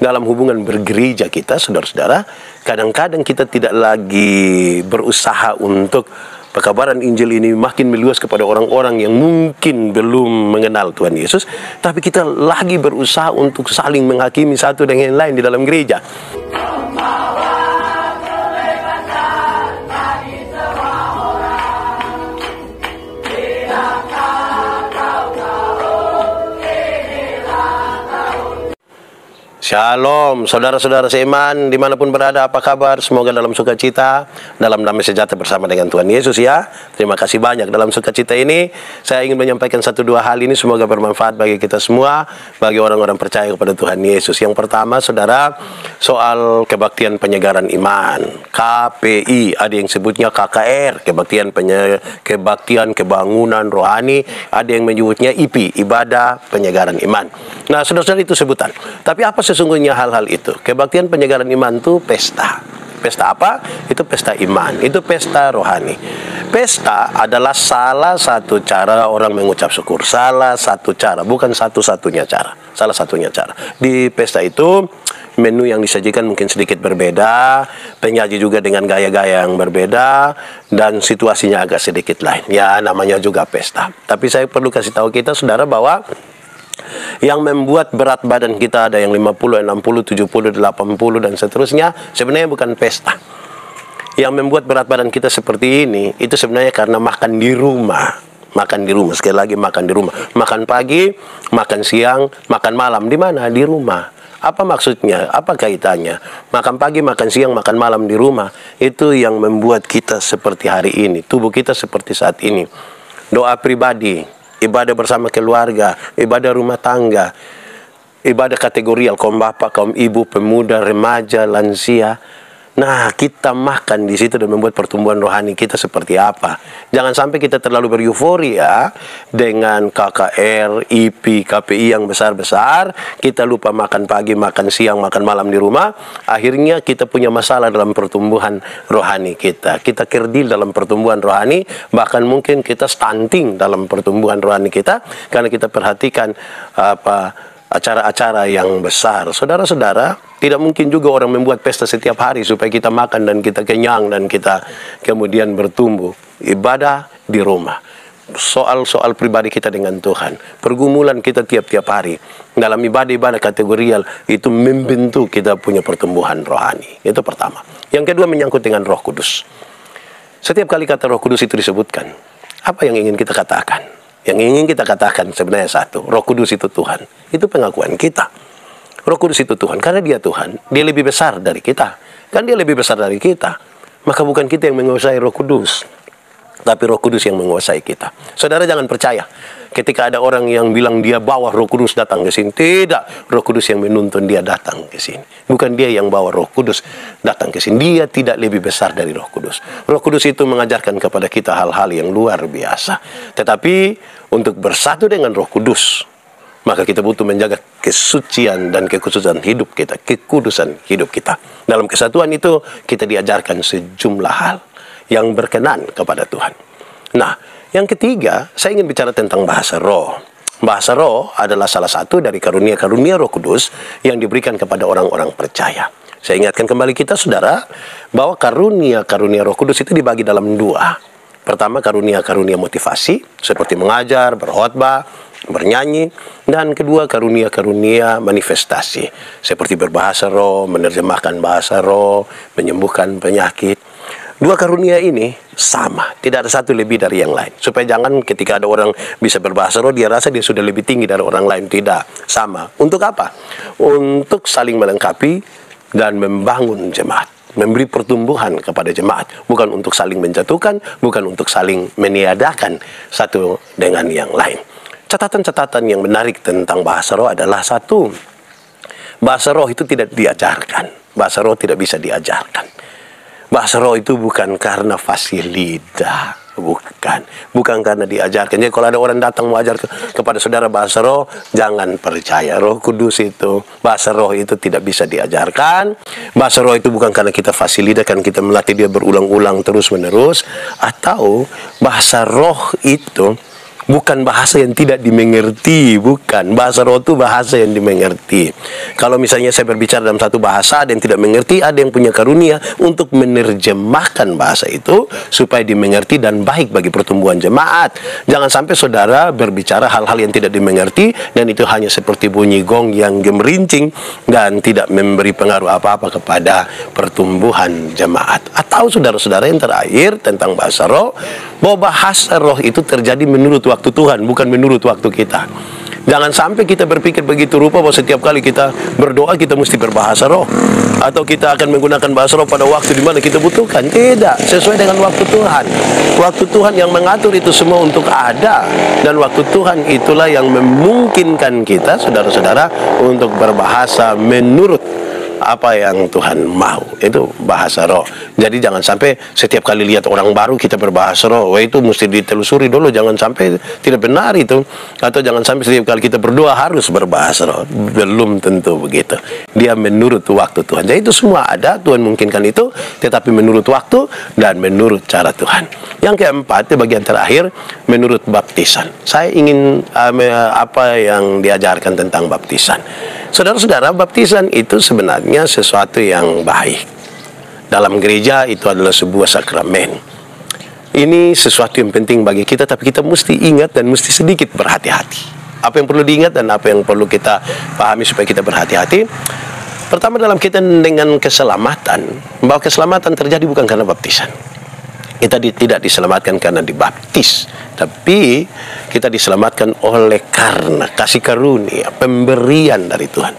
dalam hubungan bergereja kita, saudara-saudara, kadang-kadang kita tidak lagi berusaha untuk pekabaran Injil ini makin meluas kepada orang-orang yang mungkin belum mengenal Tuhan Yesus, tapi kita lagi berusaha untuk saling menghakimi satu dengan yang lain di dalam gereja. Shalom, saudara-saudara seiman, dimanapun berada, apa kabar? Semoga dalam sukacita, dalam damai sejahtera bersama dengan Tuhan Yesus ya. Terima kasih banyak. Dalam sukacita ini, saya ingin menyampaikan satu dua hal ini, semoga bermanfaat bagi kita semua, bagi orang-orang percaya kepada Tuhan Yesus. Yang pertama, saudara, soal kebaktian penyegaran iman, KPI, ada yang sebutnya KKR, kebaktian kebangunan rohani, ada yang menyebutnya IP, ibadah penyegaran iman. Nah, saudara-saudara, itu sebutan. Tapi apa sesungguhnya hal-hal itu? Kebaktian penyegaran iman itu pesta. Pesta apa? Itu pesta iman. Itu pesta rohani. Pesta adalah salah satu cara orang mengucap syukur. Salah satu cara, bukan satu-satunya cara. Salah satunya cara. Di pesta itu, menu yang disajikan mungkin sedikit berbeda, penyaji juga dengan gaya-gaya yang berbeda, dan situasinya agak sedikit lain. Ya, namanya juga pesta. Tapi saya perlu kasih tahu kita, saudara, bahwa yang membuat berat badan kita ada yang 50, 60, 70, 80 dan seterusnya sebenarnya bukan pesta. Yang membuat berat badan kita seperti ini itu sebenarnya karena makan di rumah. Makan di rumah, sekali lagi makan di rumah. Makan pagi, makan siang, makan malam. Di mana? Di rumah. Apa maksudnya? Apa kaitannya? Makan pagi, makan siang, makan malam di rumah. Itu yang membuat kita seperti hari ini. Tubuh kita seperti saat ini. Doa pribadi, ibadah bersama keluarga, ibadah rumah tangga, ibadah kategorial, kaum bapak, kaum ibu, pemuda, remaja, lansia. Nah, kita makan di situ dan membuat pertumbuhan rohani kita seperti apa. Jangan sampai kita terlalu bereuforia dengan KKR, IP, KPI yang besar-besar. Kita lupa makan pagi, makan siang, makan malam di rumah. Akhirnya kita punya masalah dalam pertumbuhan rohani kita. Kita kerdil dalam pertumbuhan rohani. Bahkan mungkin kita stunting dalam pertumbuhan rohani kita. Karena kita perhatikan acara-acara yang besar. Saudara-saudara, tidak mungkin juga orang membuat pesta setiap hari supaya kita makan dan kita kenyang dan kita kemudian bertumbuh. Ibadah di rumah. Soal-soal pribadi kita dengan Tuhan. Pergumulan kita tiap-tiap hari. Dalam ibadah-ibadah kategorial itu membentuk kita punya pertumbuhan rohani. Itu pertama. Yang kedua menyangkut dengan Roh Kudus. Setiap kali kata Roh Kudus itu disebutkan, apa yang ingin kita katakan? Yang ingin kita katakan sebenarnya satu, Roh Kudus itu Tuhan. Itu pengakuan kita. Roh Kudus itu Tuhan. Karena dia Tuhan, dia lebih besar dari kita. Kan dia lebih besar dari kita. Maka bukan kita yang menguasai Roh Kudus, tapi Roh Kudus yang menguasai kita. Saudara jangan percaya ketika ada orang yang bilang dia bawa Roh Kudus datang ke sini. Tidak, Roh Kudus yang menuntun dia datang ke sini. Bukan dia yang bawa Roh Kudus datang ke sini. Dia tidak lebih besar dari Roh Kudus. Roh Kudus itu mengajarkan kepada kita hal-hal yang luar biasa. Tetapi untuk bersatu dengan Roh Kudus, maka kita butuh menjaga kesucian dan kekhususan hidup kita, kekudusan hidup kita. Dalam kesatuan itu kita diajarkan sejumlah hal yang berkenan kepada Tuhan. Nah, yang ketiga, saya ingin bicara tentang bahasa roh. Bahasa roh adalah salah satu dari karunia-karunia Roh Kudus yang diberikan kepada orang-orang percaya. Saya ingatkan kembali kita, saudara, bahwa karunia-karunia Roh Kudus itu dibagi dalam dua. Pertama, karunia-karunia motivasi, seperti mengajar, berkhotbah, bernyanyi. Dan kedua, karunia-karunia manifestasi, seperti berbahasa roh, menerjemahkan bahasa roh, menyembuhkan penyakit. Dua karunia ini sama, tidak ada satu lebih dari yang lain. Supaya jangan ketika ada orang bisa berbahasa roh, dia rasa dia sudah lebih tinggi dari orang lain. Tidak, sama. Untuk apa? Untuk saling melengkapi dan membangun jemaat. Memberi pertumbuhan kepada jemaat. Bukan untuk saling menjatuhkan, bukan untuk saling meniadakan satu dengan yang lain. Catatan-catatan yang menarik tentang bahasa roh adalah satu, bahasa roh itu tidak diajarkan. Bahasa roh tidak bisa diajarkan. Bahasa roh itu bukan karena fasilitas. Bukan karena diajarkan. Jadi kalau ada orang datang mau ajar kepada saudara bahasa roh, jangan percaya. Roh Kudus itu, bahasa roh itu tidak bisa diajarkan. Bahasa roh itu bukan karena kita fasilita, kan kita melatih dia berulang-ulang terus-menerus. Atau bahasa roh itu Bukan bahasa yang tidak dimengerti, bukan. Bahasa roh itu bahasa yang dimengerti. Kalau misalnya saya berbicara dalam satu bahasa, ada yang tidak mengerti, ada yang punya karunia untuk menerjemahkan bahasa itu supaya dimengerti dan baik bagi pertumbuhan jemaat. Jangan sampai saudara berbicara hal-hal yang tidak dimengerti dan itu hanya seperti bunyi gong yang gemerincing dan tidak memberi pengaruh apa-apa kepada pertumbuhan jemaat. Atau saudara-saudara yang terakhir tentang bahasa roh, bahwa bahasa roh itu terjadi menurut waktu Tuhan, bukan menurut waktu kita. Jangan sampai kita berpikir begitu rupa bahwa setiap kali kita berdoa kita mesti berbahasa roh, atau kita akan menggunakan bahasa roh pada waktu di mana kita butuhkan. Tidak, sesuai dengan waktu Tuhan. Waktu Tuhan yang mengatur itu semua untuk ada, dan waktu Tuhan itulah yang memungkinkan kita, saudara-saudara, untuk berbahasa menurut apa yang Tuhan mau. Itu bahasa roh. Jadi jangan sampai setiap kali lihat orang baru kita berbahasa roh. Wah, itu mesti ditelusuri dulu, jangan sampai tidak benar itu. Atau jangan sampai setiap kali kita berdoa harus berbahasa roh. Belum tentu begitu. Dia menurut waktu Tuhan. Jadi itu semua ada, Tuhan mungkinkan itu, tetapi menurut waktu dan menurut cara Tuhan. Yang keempat, di bagian terakhir, menurut baptisan. Saya ingin apa yang diajarkan tentang baptisan. Saudara-saudara, baptisan itu sebenarnya sesuatu yang baik. Dalam gereja itu adalah sebuah sakramen. Ini sesuatu yang penting bagi kita, tapi kita mesti ingat dan mesti sedikit berhati-hati. Apa yang perlu diingat dan apa yang perlu kita pahami supaya kita berhati-hati? Pertama, dalam kaitan dengan keselamatan, bahwa keselamatan terjadi bukan karena baptisan. Kita tidak diselamatkan karena dibaptis, tapi kita diselamatkan oleh karena kasih karunia, pemberian dari Tuhan.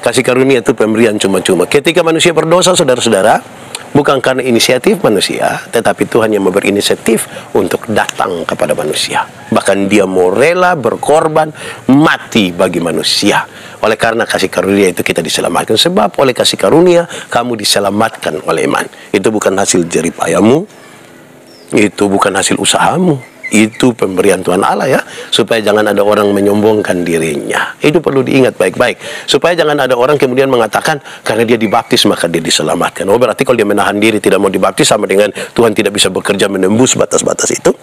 Kasih karunia itu pemberian cuma-cuma. Ketika manusia berdosa, saudara-saudara, bukan karena inisiatif manusia, tetapi Tuhan yang berinisiatif untuk datang kepada manusia. Bahkan dia mau rela berkorban, mati bagi manusia. Oleh karena kasih karunia itu kita diselamatkan. Sebab oleh kasih karunia kamu diselamatkan oleh iman. Itu bukan hasil jeripayamu, itu bukan hasil usahamu, itu pemberian Tuhan Allah ya, supaya jangan ada orang menyombongkan dirinya. Itu perlu diingat baik-baik, supaya jangan ada orang kemudian mengatakan karena dia dibaptis maka dia diselamatkan. Oh, berarti kalau dia menahan diri tidak mau dibaptis sama dengan Tuhan tidak bisa bekerja menembus batas-batas itu.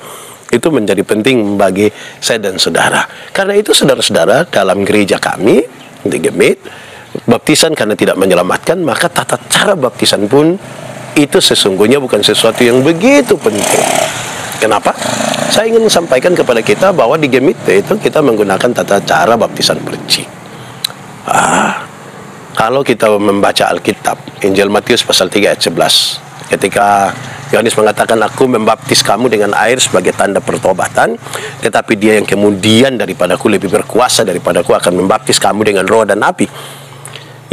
Itu menjadi penting bagi saya dan saudara. Karena itu saudara-saudara, dalam gereja kami di Gemit, baptisan karena tidak menyelamatkan, maka tata cara baptisan pun itu sesungguhnya bukan sesuatu yang begitu penting. Kenapa? Saya ingin sampaikan kepada kita bahwa di Gemit itu kita menggunakan tata cara baptisan percik. Kalau kita membaca Alkitab, Injil Matius pasal 3 ayat 11, ketika Yohanes mengatakan, aku membaptis kamu dengan air sebagai tanda pertobatan, tetapi dia yang kemudian daripadaku lebih berkuasa daripadaku akan membaptis kamu dengan roh dan api.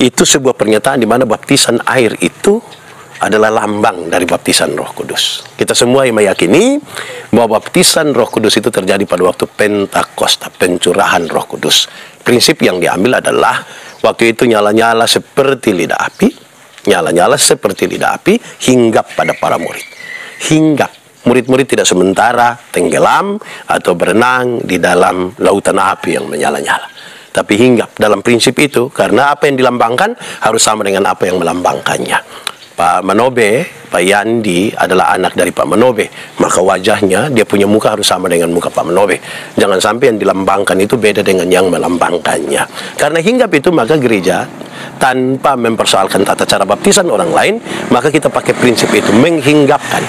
Itu sebuah pernyataan di mana baptisan air itu adalah lambang dari baptisan Roh Kudus. Kita semua yang meyakini bahwa baptisan Roh Kudus itu terjadi pada waktu Pentakosta, pencurahan Roh Kudus. Prinsip yang diambil adalah waktu itu nyala-nyala seperti lidah api, nyala-nyala seperti lidah api, hinggap pada para murid. Hinggap. Murid-murid tidak sementara tenggelam atau berenang di dalam lautan api yang menyala-nyala, tapi hinggap dalam prinsip itu, karena apa yang dilambangkan harus sama dengan apa yang melambangkannya. Pak Manobe, Pak Yandi adalah anak dari Pak Manobe, maka wajahnya, dia punya muka harus sama dengan muka Pak Manobe. Jangan sampai yang dilambangkan itu beda dengan yang melambangkannya. Karena hinggap itu, maka gereja tanpa mempersoalkan tata cara baptisan orang lain, maka kita pakai prinsip itu, menghingapkan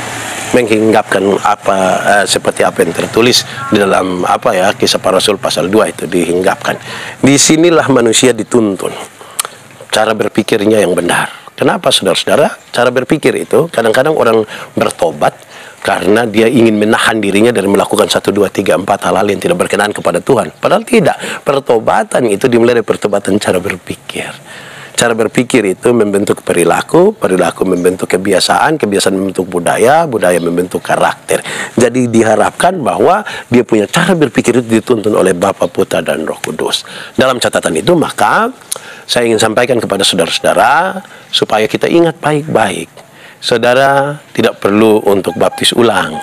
apa seperti apa yang tertulis di dalam Kisah Para Rasul pasal 2 itu, dihinggapkan. Disinilah manusia dituntun cara berpikirnya yang benar. Kenapa saudara-saudara? Cara berpikir itu kadang-kadang orang bertobat karena dia ingin menahan dirinya dari melakukan 1, 2, 3, 4 hal-hal yang tidak berkenan kepada Tuhan. Padahal tidak. Pertobatan itu dimulai dari pertobatan cara berpikir. Cara berpikir itu membentuk perilaku, perilaku membentuk kebiasaan, kebiasaan membentuk budaya, budaya membentuk karakter. Jadi diharapkan bahwa dia punya cara berpikir itu dituntun oleh Bapa, Putra, dan Roh Kudus. Dalam catatan itu, maka saya ingin sampaikan kepada saudara-saudara supaya kita ingat baik-baik. Saudara tidak perlu untuk baptis ulang.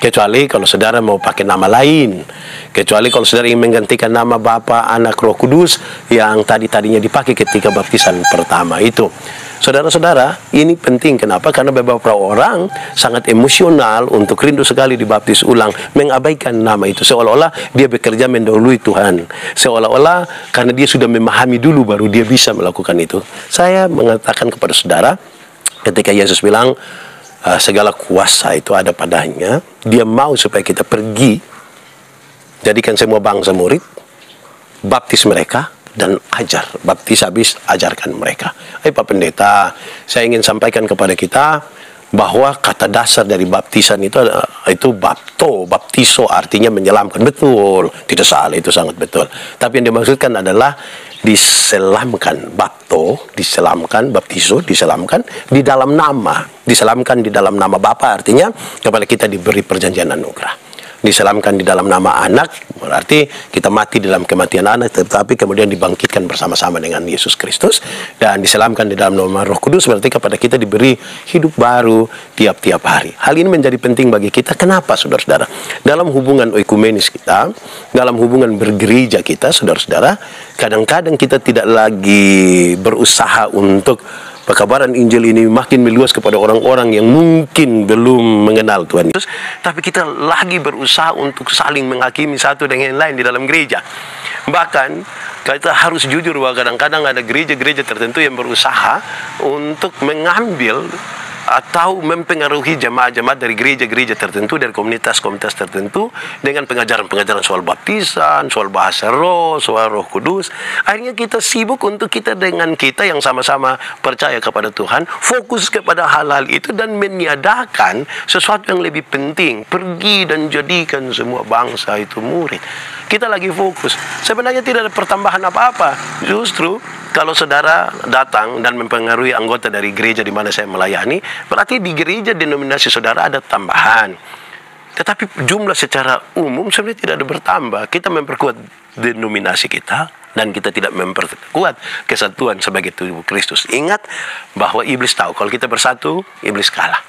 Kecuali kalau saudara mau pakai nama lain. Kecuali kalau saudara ingin menggantikan nama Bapa, Anak, Roh Kudus yang tadinya dipakai ketika baptisan pertama itu. Saudara-saudara, ini penting. Kenapa? Karena beberapa orang sangat emosional untuk rindu sekali dibaptis ulang, mengabaikan nama itu. Seolah-olah dia bekerja mendahului Tuhan. Seolah-olah karena dia sudah memahami dulu baru dia bisa melakukan itu. Saya mengatakan kepada saudara, ketika Yesus bilang, segala kuasa itu ada padanya, dia mau supaya kita pergi, jadikan semua bangsa murid, baptis mereka, dan ajar. Baptis habis, ajarkan mereka. Pak Pendeta, saya ingin sampaikan kepada kita bahwa kata dasar dari baptisan itu bapto, baptiso, artinya menyelamkan. Betul, tidak salah, itu sangat betul. Tapi yang dimaksudkan adalah diselamkan. Bapto, diselamkan, baptiso, diselamkan di dalam nama. Diselamkan di dalam nama Bapa, artinya kepada kita diberi perjanjian anugerah. Diselamkan di dalam nama Anak, berarti kita mati dalam kematian Anak, tetapi kemudian dibangkitkan bersama-sama dengan Yesus Kristus. Dan diselamkan di dalam nama Roh Kudus, berarti kepada kita diberi hidup baru tiap-tiap hari. Hal ini menjadi penting bagi kita. Kenapa, saudara-saudara? Dalam hubungan oikumenis kita, dalam hubungan bergereja kita, saudara-saudara, kadang-kadang kita tidak lagi berusaha untuk pekabaran Injil ini makin meluas kepada orang-orang yang mungkin belum mengenal Tuhan Yesus, tapi kita lagi berusaha untuk saling menghakimi satu dengan yang lain di dalam gereja. Bahkan kita harus jujur bahwa kadang-kadang ada gereja-gereja tertentu yang berusaha untuk mengambil atau mempengaruhi jemaat-jemaat dari gereja-gereja tertentu, dari komunitas-komunitas tertentu, dengan pengajaran-pengajaran soal baptisan, soal bahasa roh, soal Roh Kudus. Akhirnya kita sibuk untuk kita dengan kita yang sama-sama percaya kepada Tuhan, fokus kepada hal-hal itu dan meniadakan sesuatu yang lebih penting, pergi dan jadikan semua bangsa itu murid. Kita lagi fokus. Sebenarnya tidak ada pertambahan apa-apa. Justru kalau saudara datang dan mempengaruhi anggota dari gereja di mana saya melayani, berarti di gereja denominasi saudara ada tambahan. Tetapi jumlah secara umum sebenarnya tidak ada bertambah. Kita memperkuat denominasi kita dan kita tidak memperkuat kesatuan sebagai tubuh Kristus. Ingat bahwa iblis tahu kalau kita bersatu, iblis kalah.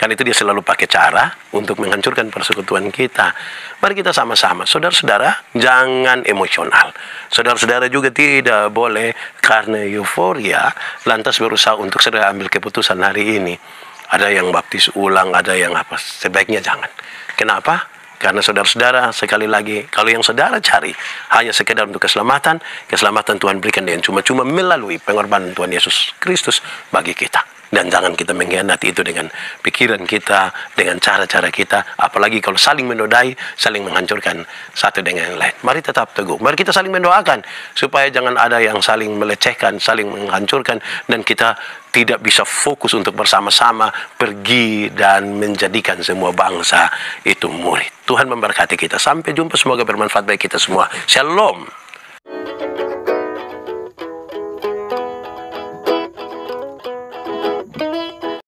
Karena itu dia selalu pakai cara untuk menghancurkan persekutuan kita. Mari kita sama-sama, saudara-saudara, jangan emosional. Saudara-saudara juga tidak boleh karena euforia lantas berusaha untuk segera ambil keputusan hari ini. Ada yang baptis ulang, ada yang apa. Sebaiknya jangan. Kenapa? Karena saudara-saudara, sekali lagi, kalau yang saudara cari hanya sekedar untuk keselamatan, keselamatan Tuhan berikan dengan cuma-cuma melalui pengorbanan Tuhan Yesus Kristus bagi kita. Dan jangan kita mengkhianati itu dengan pikiran kita, dengan cara-cara kita. Apalagi kalau saling menodai, saling menghancurkan satu dengan yang lain. Mari tetap teguh. Mari kita saling mendoakan. Supaya jangan ada yang saling melecehkan, saling menghancurkan. Dan kita tidak bisa fokus untuk bersama-sama pergi dan menjadikan semua bangsa itu murid. Tuhan memberkati kita. Sampai jumpa. Semoga bermanfaat bagi kita semua. Shalom.